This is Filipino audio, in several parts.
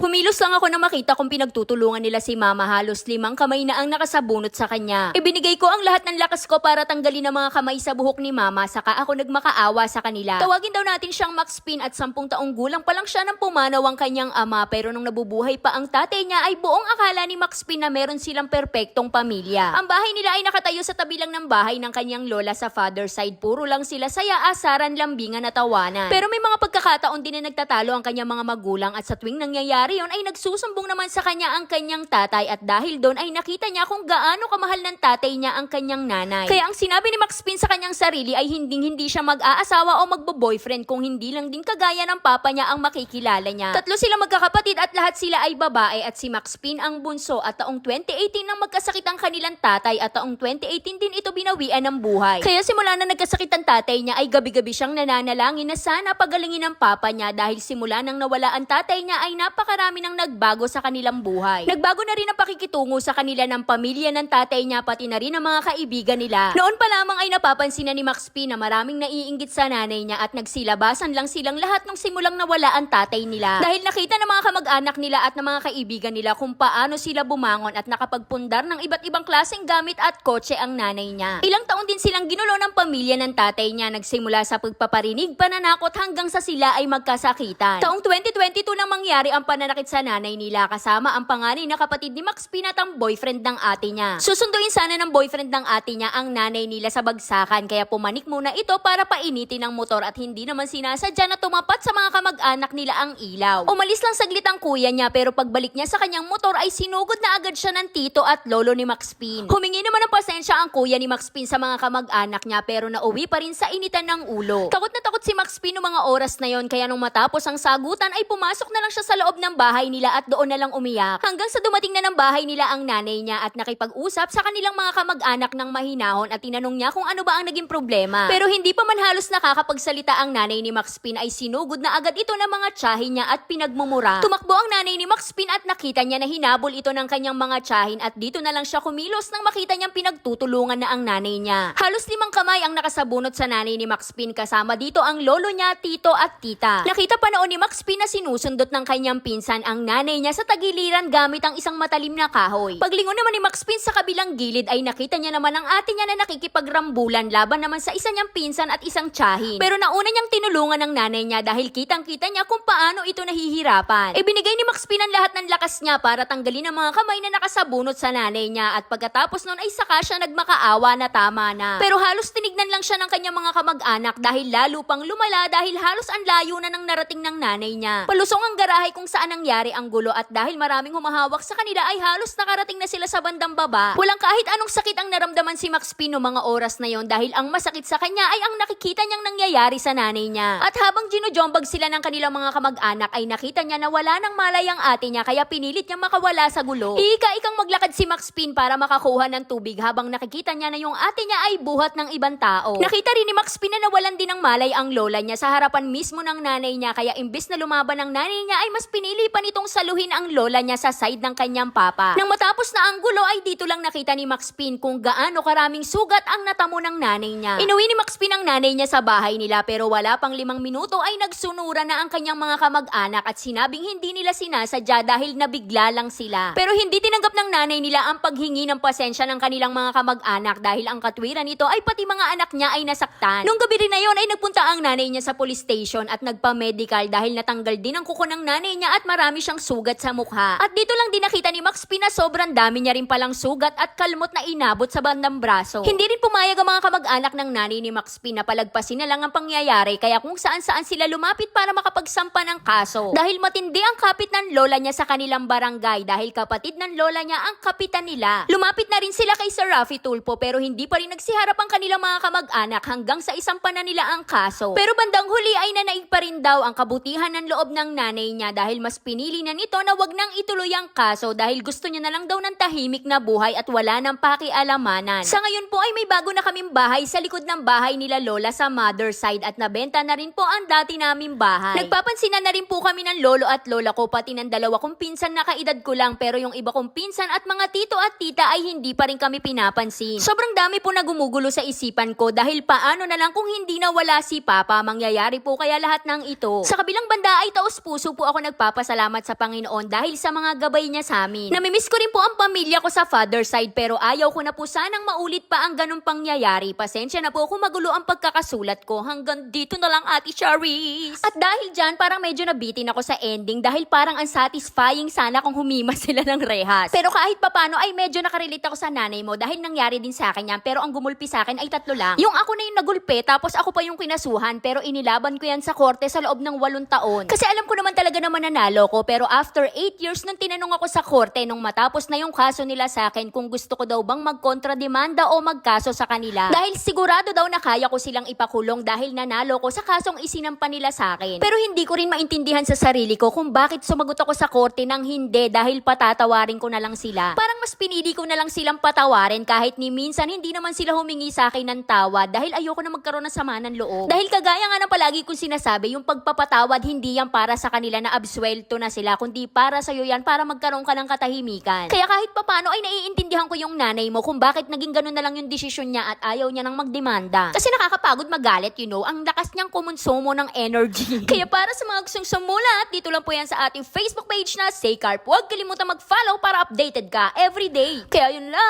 Kumilos lang ako na makita kung pinagtutulungan nila si mama, halos 5 kamay na ang nakasabunot sa kanya. Ibinigay ko ang lahat ng lakas ko para tanggalin ang mga kamay sa buhok ni mama, saka ako nagmakaawa sa kanila. Tawagin daw natin siyang Max Pin at 10 taong gulang pa lang siya nang pumanaw ang kanyang ama, pero nung nabubuhay pa ang tatay niya ay buong akala ni Max Pin na meron silang perpektong pamilya. Ang bahay nila ay nakatayo sa tabi lang ng bahay ng kanyang lola sa father side. Puro lang sila saya, asaran, lambingan at tawanan. Pero may mga pagkakataon din na nagtatalo ang kanyang mga magulang at sa tuwing nangyayari yon ay nagsusumbong naman sa kanya ang kanyang tatay at dahil doon ay nakita niya kung gaano kamahal ng tatay niya ang kanyang nanay. Kaya ang sinabi ni Max Pin sa kanyang sarili ay hindi siya mag-aasawa o magbo-boyfriend kung hindi lang din kagaya ng papa niya ang makikilala niya. 3 sila magkakapatid at lahat sila ay babae at si Max Pin ang bunso at taong 2018 nang magkasakit ang kanilang tatay at taong 2018 din ito binawian ng buhay. Kaya simula na nagkasakit ang tatay niya ay gabi-gabi siyang nananalangin na sana pagalingin ng papa niya dahil simula nang nawala ang tatay niya ay napakarami nang nagbago sa kanilang buhay. Nagbago na rin ang pakikitungo sa kanila ng pamilya ng tatay niya pati na rin ang mga kaibigan nila. Noon pa lamang ay napapansin na ni Max Pin na maraming naiinggit sa nanay niya at nagsilabasan lang silang lahat nung simulang nawala ang tatay nila. Dahil nakita ng mga kamag-anak nila at ng mga kaibigan nila kung paano sila bumangon at nakapagpundar ng iba't ibang klaseng gamit at kotse ang nanay niya. Ilang taon din silang ginulo ng pamilya ng tatay niya, nagsimula sa pagpaparinig, pananakot hanggang sa sila ay magkasakitan. Taong 2022 nang mangyari ang pananakit sa nanay nila kasama ang panganay na kapatid ni Max Pin at ang boyfriend ng ate niya. Susunduin sana ng boyfriend ng ate niya ang nanay nila sa bagsakan kaya pumanik muna ito para painitin ang motor at hindi naman sinasadya na tumapat sa mga kamag-anak nila ang ilaw. Umalis lang saglit ang kuya niya pero pagbalik niya sa kanyang motor ay sinugod na agad siya ng tito at lolo ni Max Pin. Humingi naman ng pasensya ang kuya ni Max Pin sa mga kamag-anak niya pero nauwi pa rin sa initan ng ulo. Takot na takot si Max Pin noong mga oras na yon kaya nung matapos ang sagutan ay pumasok na lang siya sa loob ng bahay nila at doon na lang umiyak. Hanggang sa dumating na ng bahay nila ang nanay niya at nakipag-usap sa kanilang mga kamag-anak ng mahinahon at tinanong niya kung ano ba ang naging problema. Pero hindi pa man halos nakakapagsalita ang nanay ni Max Pin ay sinugod na agad ito ng mga tiyahin niya at pinagmumura. Tumakbo ang nanay ni Max Pin at nakita niya na hinabol ito ng kanyang mga tiyahin at dito na lang siya kumilos nang makita niyang pinagtutulungan na ang nanay niya. Halos 5 kamay ang nakasabunot sa nanay ni Max Pin kasama dito ang lolo niya, tito at tita. Nakita pa noon ni Max Pin na sinusundot ng kanyang pinsan ang nanay niya sa tagiliran gamit ang isang matalim na kahoy. Paglingon naman ni Max Pin sa kabilang gilid ay nakita niya naman ang ate niya na nakikipagrambulan laban naman sa isa niyang pinsan at isang tiyahin. Pero nauna niyang tinulungan ng nanay niya dahil kitang-kita niya kung paano ito nahihirapan. Ibinigay ni Max Pin ang lahat ng lakas niya para tanggalin ang mga kamay na nakasabunot sa nanay niya at pagkatapos nun ay saka siya nagmakaawa na tama na. Pero halos tinignan lang siya ng kanyang mga kamag-anak dahil lalo pang lumala dahil halos ang layo na nang narating ng nanay niya. Palusong ang garahe kung saan nangyari ang gulo at dahil maraming humahawak sa kanila ay halos nakarating na sila sa bandang baba. Walang kahit anong sakit ang naramdaman si Max Pin noong mga oras na yon dahil ang masakit sa kanya ay ang nakikita niyang nangyayari sa nanay niya. At habang ginujombag sila ng kanilang mga kamag-anak ay nakita niya na wala nang malay ang ate niya kaya pinilit niyang makawala sa gulo. Ika-ikang maglakad si Max Pin para makakuha ng tubig habang nakikita niya na yung ate niya ay buhat ng ibang tao. Nakita rin ni Max Pin na nawalan din ng malay ang lola niya sa harapan mismo ng nanay niya kaya imbis na lumaban ng nanay niya ay mas pinili pa nitong saluhin ang lola niya sa side ng kanyang papa. Nang matapos na ang gulo ay dito lang nakita ni Max Pin kung gaano karaming sugat ang natamo ng nanay niya. Inuwi ni Max Pin ang nanay niya sa bahay nila pero wala pang 5 minuto ay nagsunura na ang kanyang mga kamag-anak at sinabing hindi nila sinasadya dahil nabigla lang sila. Pero hindi tinanggap ng nanay nila ang paghingi ng pasensya ng kanilang mga kamag-anak dahil ang katwiran nito ay pati mga anak niya ay nasaktan. Nung gabi rin na yon ay nagpunta ang nanay niya sa police station at nagpa-medical dahil natanggal din ang kuko ng nanay niya at marami siyang sugat sa mukha. At dito lang din nakita ni Max Pin na sobrang dami niya rin palang sugat at kalmot na inabot sa bandang braso. Hindi rin pumayag ang mga kamag-anak ng nanay ni Max Pin na palagpasin na lang ang pangyayari kaya kung saan-saan sila lumapit para makapagsampa ng kaso. Dahil matindi ang kapit ng lola niya sa kanilang barangay dahil kapatid ng lola niya ang kapitan nila. Lumapit na rin sila kay Sir Rafi Tulfo pero hindi pa rin nagsiharap ang kanilang mga kamag-anak hanggang sa isampa na nila ang kaso. Pero bandang huli ay nanaig pa rin daw ang kabutihan ng loob ng nanay niya dahil mas pinili na nito na wag nang ituloy ang kaso dahil gusto niya na lang daw ng tahimik na buhay at wala nang pakialamanan. Sa ngayon po ay may bago na kaming bahay sa likod ng bahay nila lola sa mother side at nabenta na rin po ang dati naming bahay. Nagpapansinan na rin po kami ng lolo at lola ko pati ng dalawa kong pinsan na kaedad ko lang pero yung iba kong pinsan at mga tito at tita ay hindi pa rin kami pinapansin. Sobrang dami po na gumugulo sa isipan ko dahil paano na lang kung hindi na wala si Papa, mangyayari po kaya lahat ng ito. Sa kabilang banda ay taos puso po ako nagpapasalamat nagpapasalamat sa Panginoon dahil sa mga gabay niya sa amin. Namimiss ko rin po ang pamilya ko sa father side pero ayaw ko na po sanang maulit pa ang ganung pangyayari. Pasensya na po kung magulo ang pagkakasulat ko. Hanggang dito na lang, Ate Charis. At dahil dyan, parang medyo nabitin ako sa ending dahil parang unsatisfying sana kung humima sila ng rehas. Pero kahit papano ay medyo nakarelate ako sa nanay mo dahil nangyari din sa akin yan. Pero ang gumulpi sa akin ay 3 lang. Yung ako na yung nagulpi tapos ako pa yung kinasuhan pero inilaban ko yan sa korte sa loob ng 8 taon. Kasi alam ko naman talaga na mananalo ko pero after 8 years nung tinanong ako sa korte nung matapos na yung kaso nila sa akin kung gusto ko daw bang magkontrademanda o magkaso sa kanila. Dahil sigurado daw na kaya ko silang ipakulong dahil nanalo ko sa kasong isinampa nila sa akin. Pero hindi ko rin maintindihan sa sarili ko kung bakit sumagot ako sa korte ng hindi dahil patatawarin ko na lang sila. Parang mas pinili ko na lang silang patawarin kahit ni minsan hindi naman sila humingi sa akin ng tawad dahil ayoko na magkaroon ng sama ng loob. Dahil kagaya nga ng palagi kong sinasabi, yung pagpapatawad hindi yan para sa kanila na absuelto na sila, kundi para sa'yo yan para magkaroon ka ng katahimikan. Kaya kahit papano ay naiintindihan ko yung nanay mo kung bakit naging ganun na lang yung desisyon niya at ayaw niya nang magdemanda. Kasi nakakapagod magalit, ang lakas niyang kumonsumo ng energy. Kaya para sa mga gustong sumulat, dito lang po yan sa ating Facebook page na Say Carp. Huwag kalimutan mag-follow para updated ka everyday. Kaya yun lang.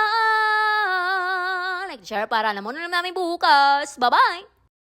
Like, share para alam mo na namin bukas. Bye-bye!